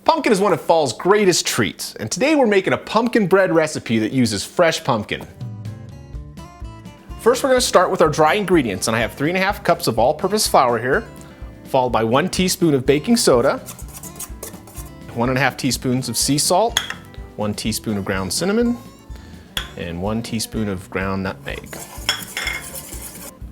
Pumpkin is one of fall's greatest treats, and today we're making a pumpkin bread recipe that uses fresh pumpkin. First, we're going to start with our dry ingredients, and I have 3½ cups of all-purpose flour here, followed by 1 teaspoon of baking soda, 1½ teaspoons of sea salt, 1 teaspoon of ground cinnamon, and 1 teaspoon of ground nutmeg.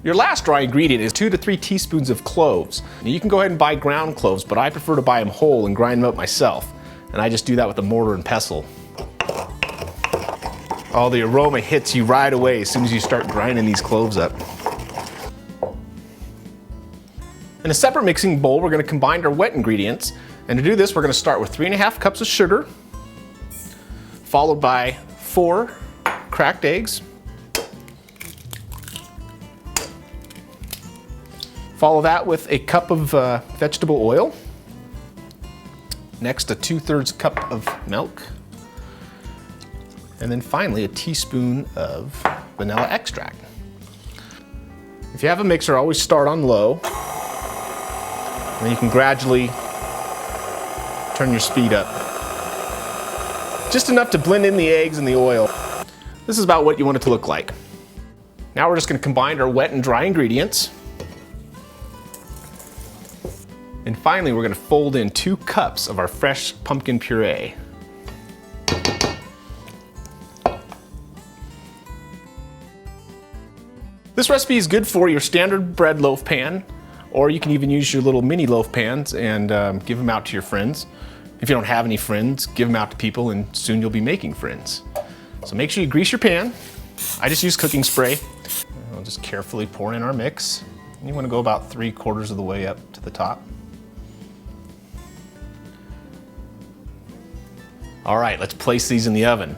Your last dry ingredient is 2 to 3 teaspoons of cloves. Now you can go ahead and buy ground cloves, but I prefer to buy them whole and grind them up myself. And I just do that with a mortar and pestle. Oh, the aroma hits you right away as soon as you start grinding these cloves up. In a separate mixing bowl, we're going to combine our wet ingredients. And to do this, we're going to start with 3½ cups of sugar, followed by 4 cracked eggs, follow that with a cup of vegetable oil, next a 2/3 cup of milk, and then finally a teaspoon of vanilla extract. If you have a mixer, always start on low, and then you can gradually turn your speed up. Just enough to blend in the eggs and the oil. This is about what you want it to look like. Now we're just going to combine our wet and dry ingredients. And finally, we're going to fold in 2 cups of our fresh pumpkin puree. This recipe is good for your standard bread loaf pan, or you can even use your little mini loaf pans and give them out to your friends. If you don't have any friends, give them out to people and soon you'll be making friends. So make sure you grease your pan. I just use cooking spray. I'll just carefully pour in our mix. You want to go about 3/4 of the way up to the top. All right, let's place these in the oven.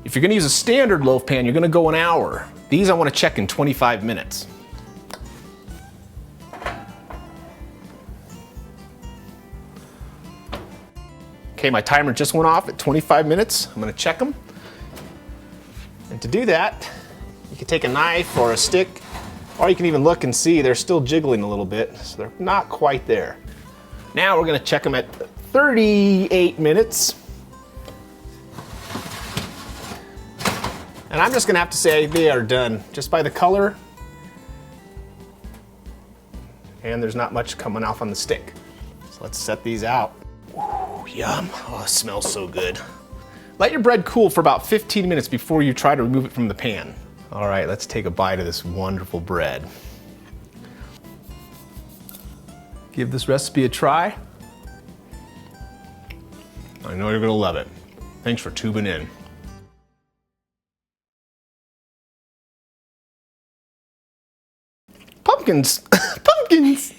If you're going to use a standard loaf pan, you're going to go an hour. These I want to check in 25 minutes. Okay, my timer just went off at 25 minutes. I'm going to check them. And to do that, you can take a knife or a stick, or you can even look and see they're still jiggling a little bit, so they're not quite there. Now we're going to check them at 38 minutes. And I'm just going to have to say they are done just by the color. And there's not much coming off on the stick. So let's set these out. Ooh, yum. Oh, it smells so good. Let your bread cool for about 15 minutes before you try to remove it from the pan. All right, let's take a bite of this wonderful bread. Give this recipe a try. I know you're going to love it. Thanks for tubing in. Pumpkins. Pumpkins!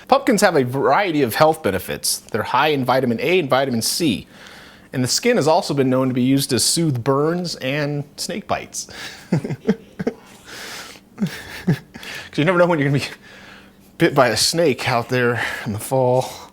Pumpkins have a variety of health benefits. They're high in vitamin A and vitamin C. And the skin has also been known to be used to soothe burns and snake bites. Because you never know when you're going to be bit by a snake out there in the fall.